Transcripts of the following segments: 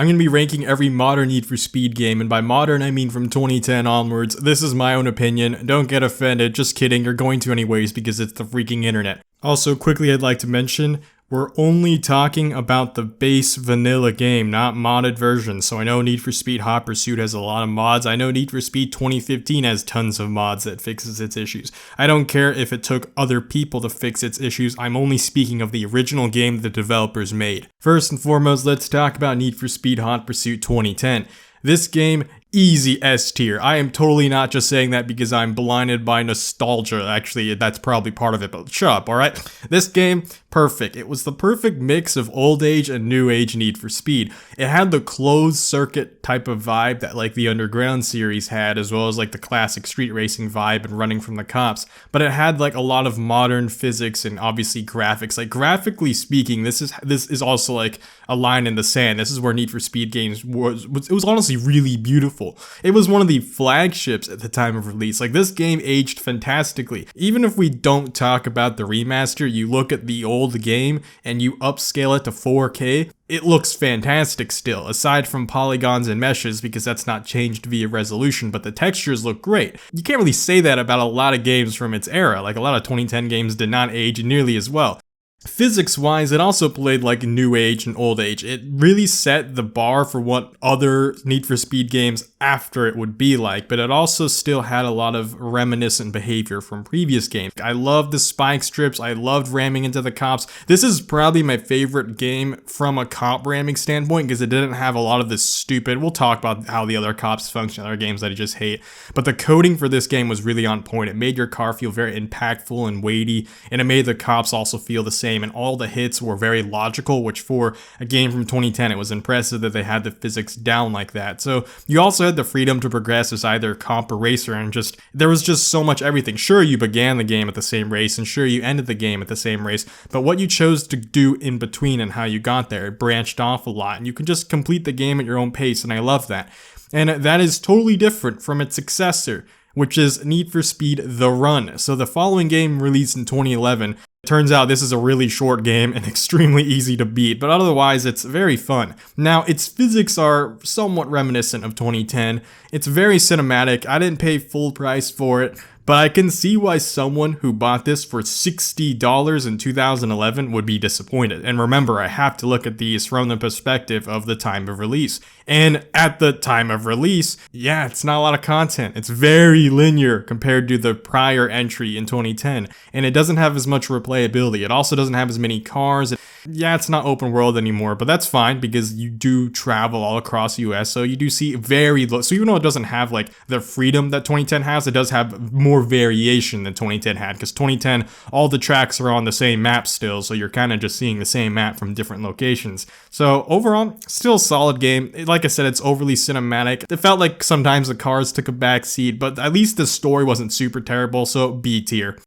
I'm going to be ranking every modern Need for Speed game, and by modern I mean from 2010 onwards. This is my own opinion, don't get offended, just kidding, you're going to anyways because it's the freaking internet. Also, quickly I'd like to mention, we're only talking about the base vanilla game, not modded versions. So I know Need for Speed Hot Pursuit has a lot of mods. I know Need for Speed 2015 has tons of mods that fixes its issues. I don't care if it took other people to fix its issues. I'm only speaking of the original game the developers made. First and foremost, let's talk about Need for Speed Hot Pursuit 2010. This game, easy S tier. I am totally not just saying that because I'm blinded by nostalgia. Actually, that's probably part of it, but shut up, alright? This game, perfect. It was the perfect mix of old age and new age Need for Speed. It had the closed circuit type of vibe that like the Underground series had, as well as like the classic street racing vibe and running from the cops. But it had like a lot of modern physics and obviously graphics. Like graphically speaking, this is also like a line in the sand. This is where Need for Speed games it was honestly really beautiful. It was one of the flagships at the time of release. Like this game aged fantastically. Even if we don't talk about the remaster, you look at the old game and you upscale it to 4K, it looks fantastic still, aside from polygons and meshes because that's not changed via resolution, but the textures look great. You can't really say that about a lot of games from its era. Like a lot of 2010 games did not age nearly as well. Physics-wise, it also played like new age and old age. It really set the bar for what other Need for Speed games after it would be like, but it also still had a lot of reminiscent behavior from previous games. I loved the spike strips, I loved ramming into the cops. This is probably my favorite game from a cop ramming standpoint because it didn't have a lot of this stupid, we'll talk about how the other cops function in other games that I just hate, but the coding for this game was really on point. It made your car feel very impactful and weighty, and it made the cops also feel the same. And all the hits were very logical, which for a game from 2010, it was impressive that they had the physics down like that. So you also had the freedom to progress as either comp or racer, and there was just so much everything. Sure, you began the game at the same race, and sure, you ended the game at the same race, but what you chose to do in between and how you got there, it branched off a lot, and you can just complete the game at your own pace, and I love that. And that is totally different from its successor, which is Need for Speed The Run. So the following game released in 2011, turns out this is a really short game and extremely easy to beat, but otherwise it's very fun. Now, its physics are somewhat reminiscent of 2010. It's very cinematic. I didn't pay full price for it, but I can see why someone who bought this for $60 in 2011 would be disappointed. And remember, I have to look at these from the perspective of the time of release. And at the time of release, yeah, it's not a lot of content. It's very linear compared to the prior entry in 2010. And it doesn't have as much replayability. It also doesn't have as many cars. Yeah, it's not open world anymore, but that's fine because you do travel all across the US, so you do see very low. So even though it doesn't have like the freedom that 2010 has, it does have more variation than 2010 had, because 2010, all the tracks are on the same map still, so you're kind of just seeing the same map from different locations. So overall, still a solid game. Like I said, it's overly cinematic. It felt like sometimes the cars took a back seat, but at least the story wasn't super terrible, so B tier.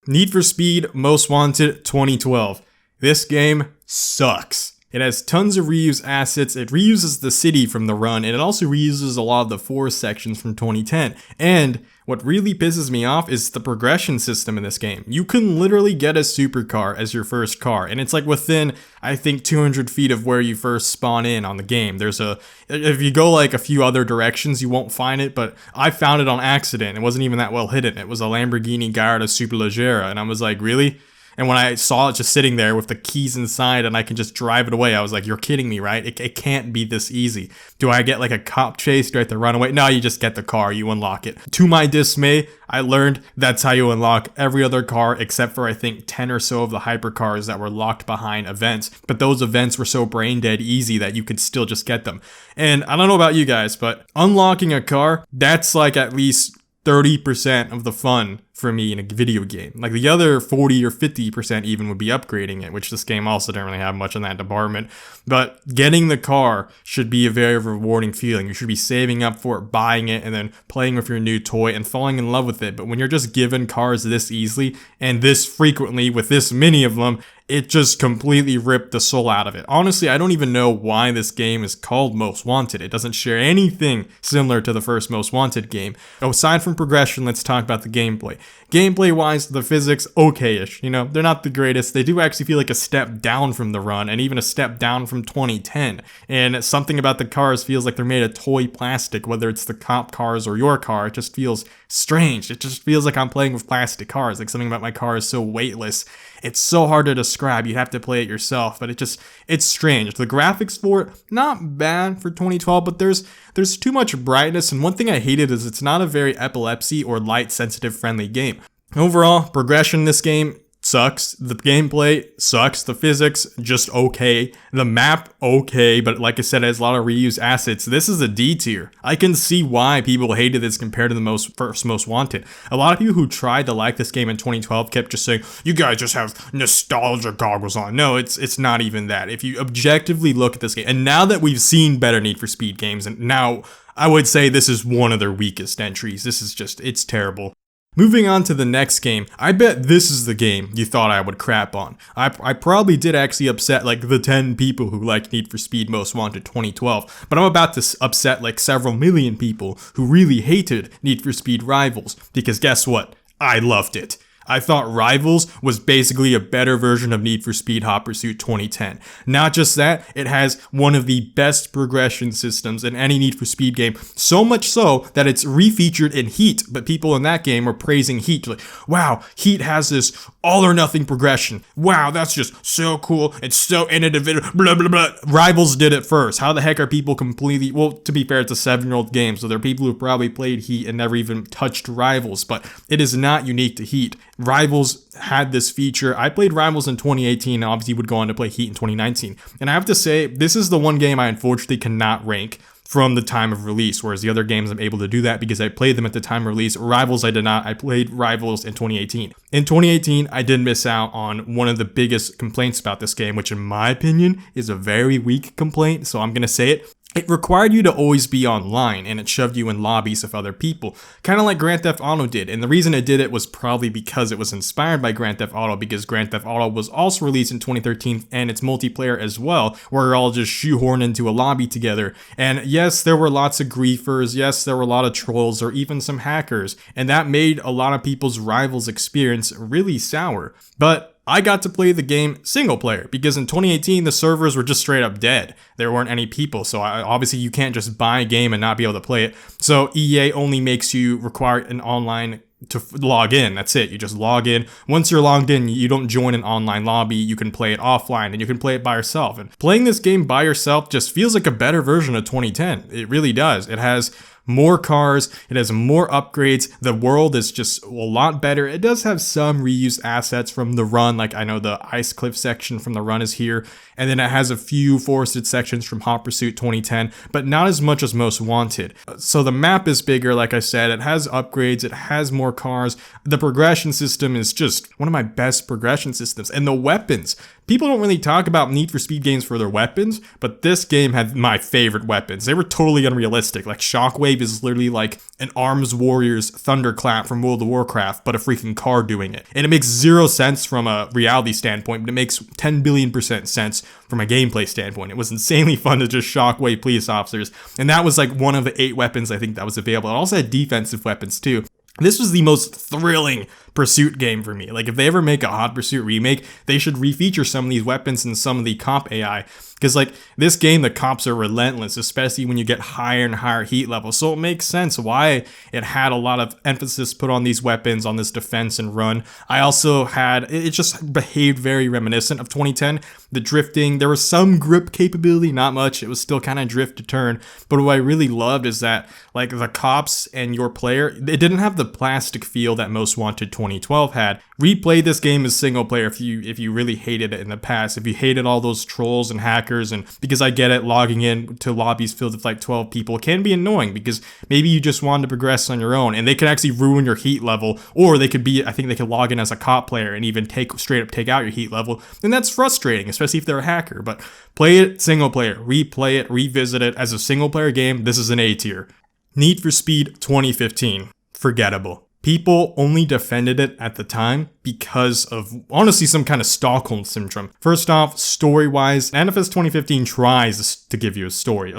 Need for Speed Most Wanted 2012. This game sucks. It has tons of reuse assets, it reuses the city from The Run, and it also reuses a lot of the forest sections from 2010. And what really pisses me off is the progression system in this game. You can literally get a supercar as your first car, and it's like within, I think, 200 feet of where you first spawn in on the game. If you go like a few other directions, you won't find it, but I found it on accident. It wasn't even that well hidden. It was a Lamborghini Gallardo Superleggera, and I was like, really? And when I saw it just sitting there with the keys inside and I can just drive it away, I was like, you're kidding me, right? It can't be this easy. Do I get like a cop chase? Do I have to run away? No, you just get the car, you unlock it. To my dismay, I learned that's how you unlock every other car except for I think 10 or so of the hypercars that were locked behind events. But those events were so brain dead easy that you could still just get them. And I don't know about you guys, but unlocking a car, that's like at least 30% of the fun for me in a video game. Like the other 40 or 50% even would be upgrading it, which this game also didn't really have much in that department. But getting the car should be a very rewarding feeling. You should be saving up for it, buying it, and then playing with your new toy and falling in love with it. But when you're just given cars this easily and this frequently with this many of them, it just completely ripped the soul out of it. Honestly, I don't even know why this game is called Most Wanted. It doesn't share anything similar to the first Most Wanted game. Aside from progression, let's talk about the gameplay. Gameplay wise, the physics, okay-ish. You know, they're not the greatest. They do actually feel like a step down from the run and even a step down from 2010. And something about the cars feels like they're made of toy plastic, whether it's the cop cars or your car. It just feels strange. It just feels like I'm playing with plastic cars. Like something about my car is so weightless. It's so hard to describe. You have to play it yourself, but it's strange. The graphics for it, not bad for 2012, but there's too much brightness, and one thing I hated is it's not a very epilepsy or light sensitive friendly game. Overall, progression in this game sucks. The gameplay sucks. The physics, just okay. The map, okay, but like I said, it has a lot of reused assets. This is a D tier. I can see why people hated this compared to the first Most Wanted. A lot of people who tried to like this game in 2012 kept just saying, you guys just have nostalgia goggles on. No, it's not even that. If you objectively look at this game, and now that we've seen better Need for Speed games, and now I would say this is one of their weakest entries. This is just, it's terrible. Moving on to the next game, I bet this is the game you thought I would crap on. I probably did actually upset like the 10 people who liked Need for Speed Most Wanted 2012, but I'm about to upset like several million people who really hated Need for Speed Rivals, because guess what? I loved it. I thought Rivals was basically a better version of Need for Speed Hot Pursuit 2010. Not just that, it has one of the best progression systems in any Need for Speed game, so much so that it's refeatured in Heat, but people in that game are praising Heat. Like, wow, Heat has this all or nothing progression. Wow, that's just so cool. It's so innovative, blah, blah, blah. Rivals did it first. How the heck are people completely, well, to be fair, it's a 7-year-old game, so there are people who probably played Heat and never even touched Rivals, but it is not unique to Heat. Rivals had this feature. I played Rivals in 2018 and obviously would go on to play Heat in 2019. And I have to say, this is the one game I unfortunately cannot rank from the time of release, whereas the other games I'm able to do that because I played them at the time of release. Rivals I did not. I played Rivals in 2018. In 2018, I did miss out on one of the biggest complaints about this game, which in my opinion is a very weak complaint, so I'm going to say it. It required you to always be online, and it shoved you in lobbies of other people, kind of like Grand Theft Auto did. And the reason it did it was probably because it was inspired by Grand Theft Auto, because Grand Theft Auto was also released in 2013, and it's multiplayer as well, where you're all just shoehorned into a lobby together. And yes, there were lots of griefers, yes, there were a lot of trolls, or even some hackers, and that made a lot of people's Rivals experience really sour. But I got to play the game single player because in 2018 the servers were just straight up dead. There weren't any people, so obviously you can't just buy a game and not be able to play it. So EA only makes you require an online to log in. That's it. You just log in. Once you're logged in, you don't join an online lobby. You can play it offline and you can play it by yourself. And playing this game by yourself just feels like a better version of 2010. It really does. It has more cars, it has more upgrades, the world is just a lot better. It does have some reused assets from the run, like I know the ice cliff section from the run is here, and then it has a few forested sections from Hot Pursuit 2010, but not as much as Most Wanted. So the map is bigger, like I said, it has upgrades, it has more cars, the progression system is just one of my best progression systems, and the weapons. People don't really talk about Need for Speed games for their weapons, but this game had my favorite weapons. They were totally unrealistic. Like Shockwave is literally like an Arms Warriors Thunderclap from World of Warcraft, but a freaking car doing it. And it makes zero sense from a reality standpoint, but it makes 10 billion% sense from a gameplay standpoint. It was insanely fun to just Shockwave police officers, and that was like one of the 8 weapons I think that was available. It also had defensive weapons too. This was the most thrilling Pursuit game for me. Like, if they ever make a Hot Pursuit remake, they should refeature some of these weapons and some of the comp AI. Because, like, this game, the comps are relentless, especially when you get higher and higher heat levels. So it makes sense why it had a lot of emphasis put on these weapons, on this defense and run. I also had, it just behaved very reminiscent of 2010. The drifting, there was some grip capability, not much. It was still kind of drift to turn. But what I really loved is that, like, the cops and your player, it didn't have the plastic feel that Most Wanted 2012 had. Replay this game as single player if you really hated it in the past. If you hated all those trolls and hackers, and because I get it, logging in to lobbies filled with like 12 people can be annoying because maybe you just wanted to progress on your own and they could actually ruin your heat level, or they could be, I think they could log in as a cop player and even straight up take out your heat level, and that's frustrating, especially if they're a hacker. But play it single player, replay it, revisit it as a single player game. This is an A tier. Need for Speed 2015, forgettable. People only defended it at the time because of, honestly, some kind of Stockholm syndrome. First off, story-wise, NFS 2015 tries to give you a story,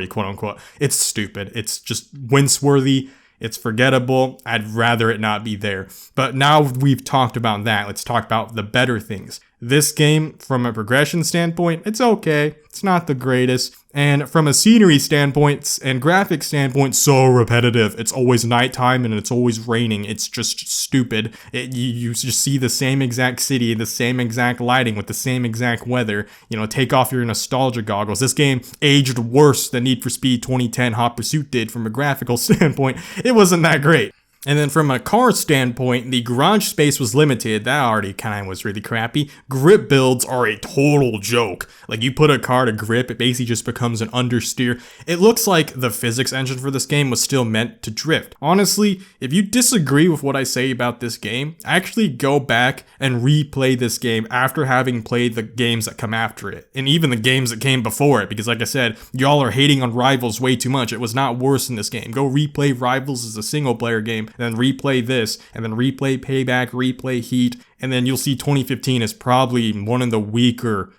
quote-unquote. It's stupid. It's just wince-worthy. It's forgettable. I'd rather it not be there. But now we've talked about that, let's talk about the better things. This game, from a progression standpoint, it's okay. It's not the greatest. And from a scenery standpoint and graphic standpoint, so repetitive. It's always nighttime and it's always raining. It's just stupid. You just see the same exact city, the same exact lighting with the same exact weather. You know, take off your nostalgia goggles. This game aged worse than Need for Speed 2010 Hot Pursuit did from a graphical standpoint. It wasn't that great. And then from a car standpoint, the garage space was limited. That already kind of was really crappy. Grip builds are a total joke. Like, you put a car to grip, it basically just becomes an understeer. It looks like the physics engine for this game was still meant to drift. Honestly, if you disagree with what I say about this game, actually go back and replay this game after having played the games that come after it. And even the games that came before it, because like I said, y'all are hating on Rivals way too much. It was not worse in this game. Go replay Rivals as a single player game, and then replay this, and then replay Payback, replay Heat, and then you'll see 2015 is probably one of the weaker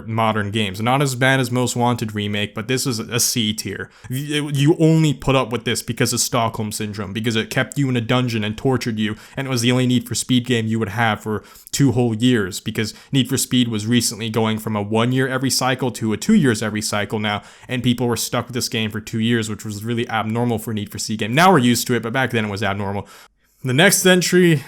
modern games. Not as bad as Most Wanted Remake, but this is a C tier. You only put up with this because of Stockholm Syndrome, because it kept you in a dungeon and tortured you, and it was the only Need for Speed game you would have for 2 whole years, because Need for Speed was recently going from a 1 year every cycle to a 2 years every cycle now, and people were stuck with this game for 2 years, which was really abnormal for a Need for Speed game. Now we're used to it, but back then it was abnormal. The next entry,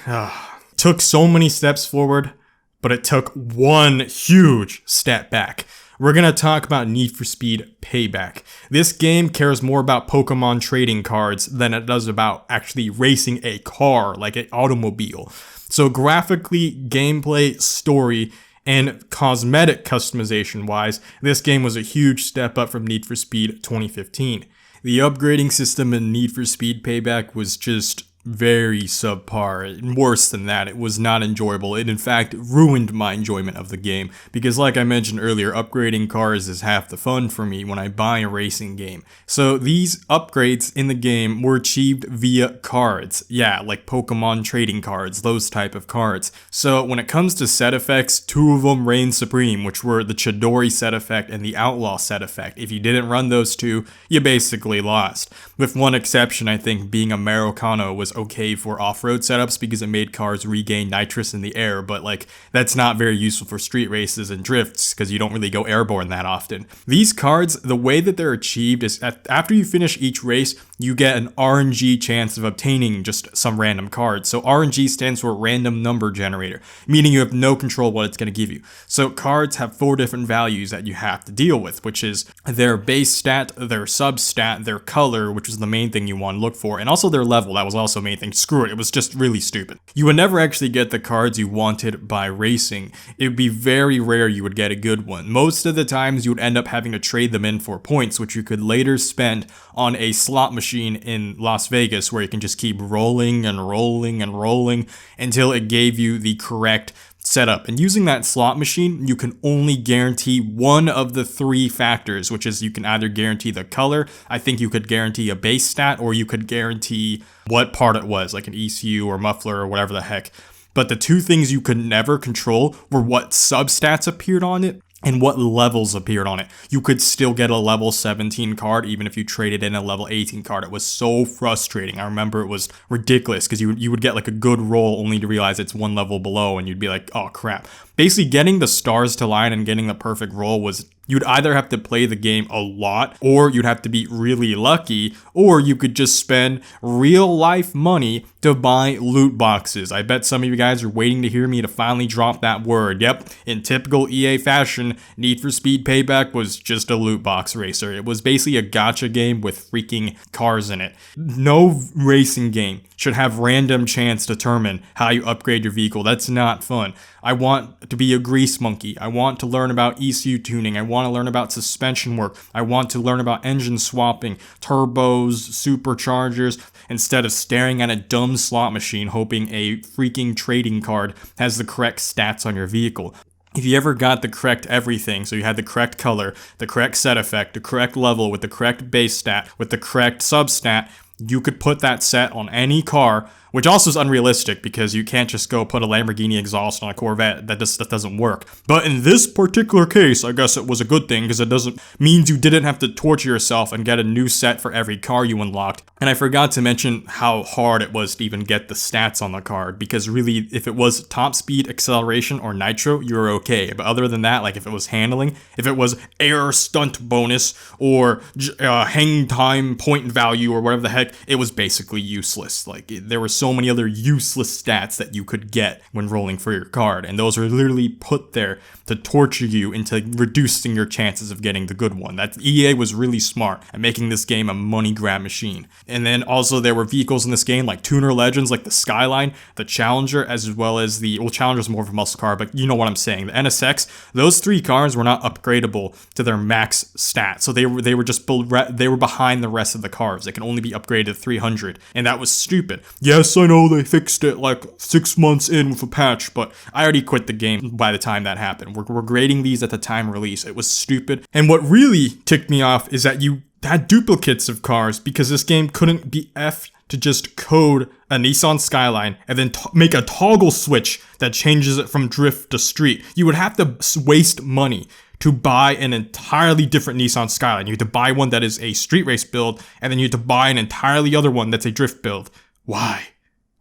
took so many steps forward, but it took one huge step back. We're gonna talk about Need for Speed Payback. This game cares more about Pokemon trading cards than it does about actually racing a car, like an automobile. So graphically, gameplay, story, and cosmetic customization wise, this game was a huge step up from Need for Speed 2015. The upgrading system in Need for Speed Payback was just very subpar. Worse than that, it was not enjoyable. It in fact ruined my enjoyment of the game, because like I mentioned earlier, upgrading cars is half the fun for me when I buy a racing game. So these upgrades in the game were achieved via cards. Yeah, like Pokemon trading cards, those type of cards. So when it comes to set effects, 2 of them reigned supreme, which were the Chidori set effect and the Outlaw set effect. If you didn't run those 2, you basically lost. With one exception, I think, being Americano was okay for off-road setups because it made cars regain nitrous in the air, but like, that's not very useful for street races and drifts because you don't really go airborne that often. These cards, the way that they're achieved is after you finish each race, you get an RNG chance of obtaining just some random cards. So RNG stands for random number generator, meaning you have no control what it's going to give you. So cards have 4 different values that you have to deal with, which is their base stat, their sub stat, their color, which is the main thing you want to look for, and also their level. That was also main thing. Screw it, it was just really stupid. You would never actually get the cards you wanted by racing. It would be very rare you would get a good one. Most of the times you would end up having to trade them in for points, which you could later spend on a slot machine in Las Vegas, where you can just keep rolling and rolling and rolling until it gave you the correct setup. And using that slot machine, you can only guarantee one of the 3 factors, which is you can either guarantee the color, I think you could guarantee a base stat, or you could guarantee what part it was, like an ECU or muffler or whatever the heck. But the 2 things you could never control were what substats appeared on it and what levels appeared on it. You could still get a level 17 card even if you traded in a level 18 card. It was so frustrating. I remember it was ridiculous because you would get like a good roll only to realize it's 1 level below and you'd be like, oh crap. Basically getting the stars to line and getting the perfect roll was, you'd either have to play the game a lot, or you'd have to be really lucky, or you could just spend real life money to buy loot boxes. I bet some of you guys are waiting to hear me to finally drop that word. Yep, in typical EA fashion, Need for Speed Payback was just a loot box racer. It was basically a gacha game with freaking cars in it. No racing game should have random chance determine how you upgrade your vehicle. That's not fun. I want to be a grease monkey. I want to learn about ECU tuning. I want to learn about suspension work. I want to learn about engine swapping, turbos, superchargers, instead of staring at a dumb slot machine hoping a freaking trading card has the correct stats on your vehicle. If you ever got the correct everything, so you had the correct color, the correct set effect, the correct level with the correct base stat, with the correct sub stat, you could put that set on any car which also is unrealistic because you can't just go put a Lamborghini exhaust on a Corvette. That doesn't work. But in this particular case, I guess it was a good thing because it doesn't means you didn't have to torture yourself and get a new set for every car you unlocked. And I forgot to mention how hard it was to even get the stats on the card, because really, if it was top speed, acceleration, or nitro, you were okay. But other than that, like if it was handling, if it was air stunt bonus, or hang time point value, or whatever the heck, it was basically useless. Like there were so many other useless stats that you could get when rolling for your card, and those are literally put there to torture you into reducing your chances of getting the good one. That EA was really smart at making this game a money grab machine. And then also there were vehicles in this game like Tuner Legends, like the Skyline, the Challenger, as well as the, well, Challenger's more of a muscle car, but you know what I'm saying. The NSX, those 3 cars were not upgradable to their max stat. So they were just, they were behind the rest of the cars. They can only be upgraded to 300. And that was stupid. Yes, I know they fixed it like 6 months in with a patch, but I already quit the game by the time that happened. We're grading these at the time of release. It was stupid. And what really ticked me off is that you had duplicates of cars, because this game couldn't be effed to just code a Nissan Skyline and then make a toggle switch that changes it from drift to street. You would have to waste money to buy an entirely different Nissan Skyline. You had to buy one that is a street race build, and then you had to buy an entirely other one that's a drift build. Why?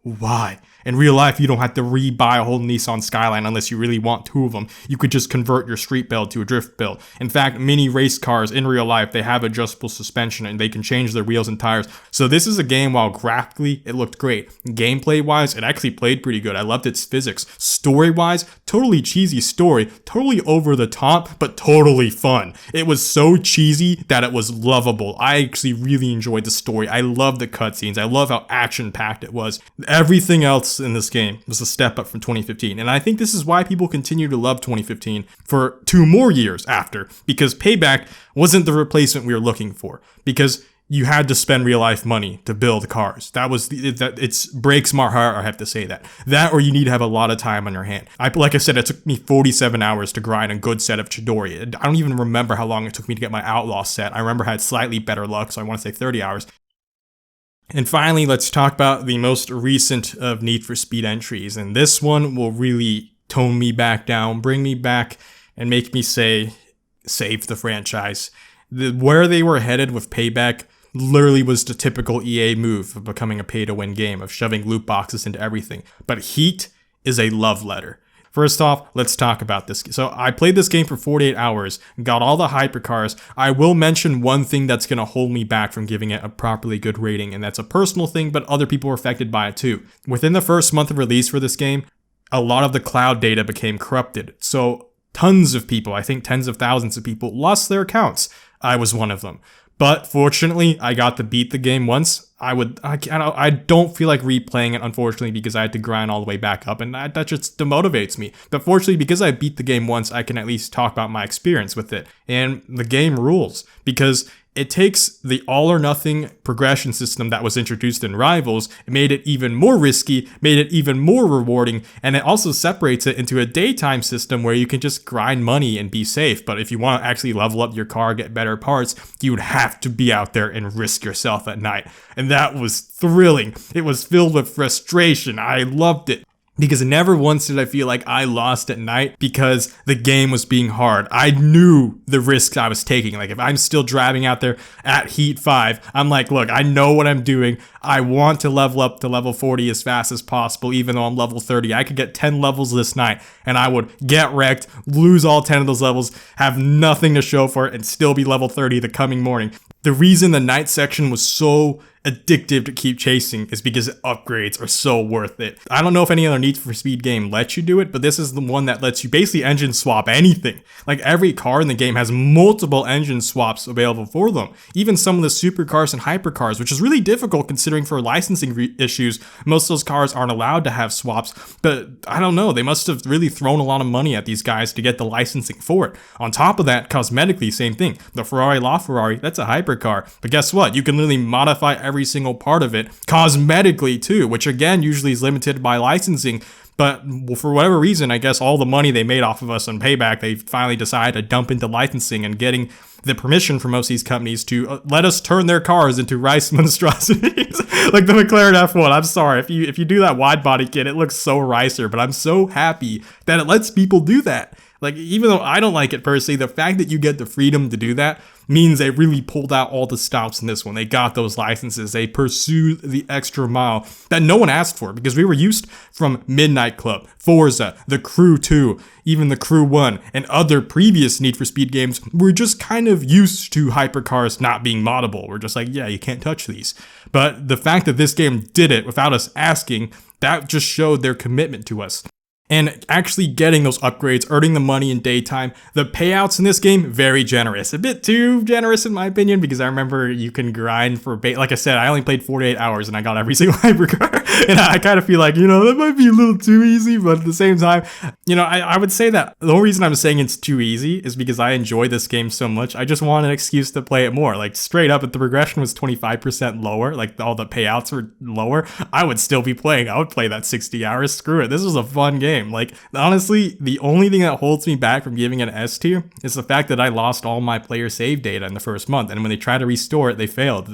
Why? In real life, you don't have to re-buy a whole Nissan Skyline unless you really want 2 of them. You could just convert your street build to a drift build. In fact, many race cars in real life, they have adjustable suspension and they can change their wheels and tires. So this is a game, while graphically it looked great, gameplay-wise, it actually played pretty good. I loved its physics. Story-wise, totally cheesy story, totally over the top, but totally fun. It was so cheesy that it was lovable. I actually really enjoyed the story. I love the cutscenes. I love how action-packed it was. Everything else in this game was a step up from 2015, and I think this is why people continue to love 2015 for 2 more years after, because Payback wasn't the replacement we were looking for, because you had to spend real life money to build cars. It breaks my heart, I have to say that, or you need to have a lot of time on your hand. Like I said, it took me 47 hours to grind a good set of Chidori. I don't even remember how long it took me to get my Outlaw set. I remember I had slightly better luck, so I want to say 30 hours. And finally, let's talk about the most recent of Need for Speed entries. And this one will really tone me back down, bring me back, and make me say, save the franchise. Where they were headed with Payback literally was the typical EA move of becoming a pay-to-win game, of shoving loot boxes into everything. But Heat is a love letter. First off, let's talk about this. So I played this game for 48 hours, got all the hypercars. I will mention one thing that's going to hold me back from giving it a properly good rating, and that's a personal thing, but other people were affected by it too. Within the first month of release for this game, a lot of the cloud data became corrupted. So tons of people, I think tens of thousands of people, lost their accounts. I was one of them. But fortunately, I got to beat the game once. I don't feel like replaying it, unfortunately, because I had to grind all the way back up, and that just demotivates me. But fortunately, because I beat the game once, I can at least talk about my experience with it. And the game rules, because it takes the all-or-nothing progression system that was introduced in Rivals, made it even more risky, made it even more rewarding, and it also separates it into a daytime system where you can just grind money and be safe. But if you want to actually level up your car, get better parts, you would have to be out there and risk yourself at night. And that was thrilling. It was filled with frustration. I loved it. Because never once did I feel like I lost at night because the game was being hard. I knew the risks I was taking. Like if I'm still driving out there at Heat 5, I'm like, look, I know what I'm doing. I want to level up to level 40 as fast as possible, even though I'm level 30. I could get 10 levels this night and I would get wrecked, lose all 10 of those levels, have nothing to show for it, and still be level 30 the coming morning. The reason the night section was so addictive to keep chasing is because upgrades are so worth it. I don't know if any other Need for Speed game lets you do it, but this is the one that lets you basically engine swap anything. Like every car in the game has multiple engine swaps available for them. Even some of the supercars and hypercars, which is really difficult considering for licensing issues, most of those cars aren't allowed to have swaps. But I don't know, they must have really thrown a lot of money at these guys to get the licensing for it. On top of that, cosmetically, same thing. The Ferrari LaFerrari, that's a hypercar. hypercar. But guess what? You can literally modify every single part of it cosmetically too, which again usually is limited by licensing. But for whatever reason, I guess all the money they made off of us on Payback, they finally decided to dump into licensing and getting the permission from most of these companies to let us turn their cars into rice monstrosities. Like the McLaren F1. I'm sorry, if you do that wide body kit, it looks so ricer, but I'm so happy that it lets people do that. Like, even though I don't like it personally, the fact that you get the freedom to do that means they really pulled out all the stops in this one. They got those licenses. They pursued the extra mile that no one asked for, because we were used from Midnight Club, Forza, the Crew 2, even the Crew 1, and other previous Need for Speed games. We're just kind of used to hypercars not being moddable. We're just like, yeah, you can't touch these. But the fact that this game did it without us asking, that just showed their commitment to us. And actually getting those upgrades, earning the money in daytime. The payouts in this game, very generous. A bit too generous in my opinion, because I remember you can grind for like I said, I only played 48 hours and I got every single hypercar. And I kind of feel like, that might be a little too easy, but at the same time, I would say that the only reason I'm saying it's too easy is because I enjoy this game so much. I just want an excuse to play it more. Like, straight up, if the progression was 25% lower, like all the payouts were lower, I would still be playing. I would play that 60 hours. Screw it. This was a fun game. Like, honestly, the only thing that holds me back from giving it an S tier is the fact that I lost all my player save data in the first month, and when they try to restore it, they failed.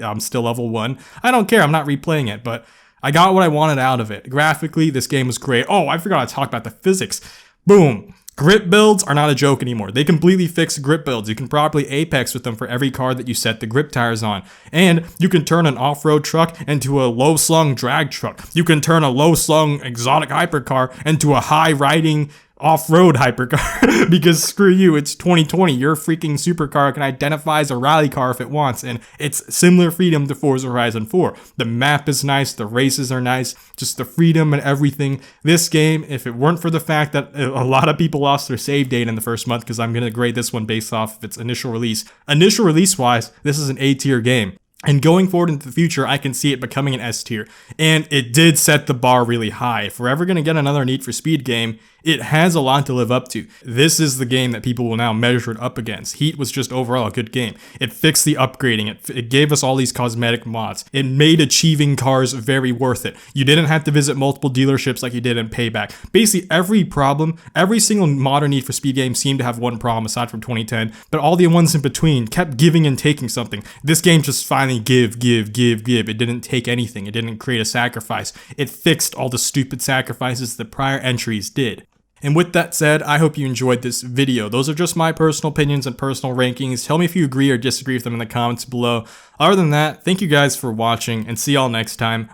I'm still level 1. I don't care, I'm not replaying it, but I got what I wanted out of it. Graphically, this game was great. Oh, I forgot to talk about the physics. Boom. Grip builds are not a joke anymore. They completely fixed grip builds. You can properly apex with them for every car that you set the grip tires on. And you can turn an off-road truck into a low-slung drag truck. You can turn a low-slung exotic hypercar into a high-riding off-road hypercar. Because screw you, it's 2020. Your freaking supercar can identify as a rally car if it wants, and it's similar freedom to Forza Horizon 4. The map is nice, the races are nice, just the freedom and everything. This game, if it weren't for the fact that a lot of people lost their save date in the first month, because I'm going to grade this one based off of its initial release. Initial release-wise, this is an A-tier game. And going forward into the future, I can see it becoming an S tier. And it did set the bar really high. If we're ever going to get another Need for Speed game, it has a lot to live up to. This is the game that people will now measure it up against. Heat was just overall a good game. It fixed the upgrading. It gave us all these cosmetic mods. It made achieving cars very worth it. You didn't have to visit multiple dealerships like you did in Payback. Basically, every problem, every single modern Need for Speed game seemed to have one problem aside from 2010, but all the ones in between kept giving and taking something. This game just finally give. It didn't take anything. It didn't create a sacrifice. It fixed all the stupid sacrifices the prior entries did. And with that said, I hope you enjoyed this video. Those are just my personal opinions and personal rankings. Tell me if you agree or disagree with them in the comments below. Other than that, thank you guys for watching, and see y'all next time.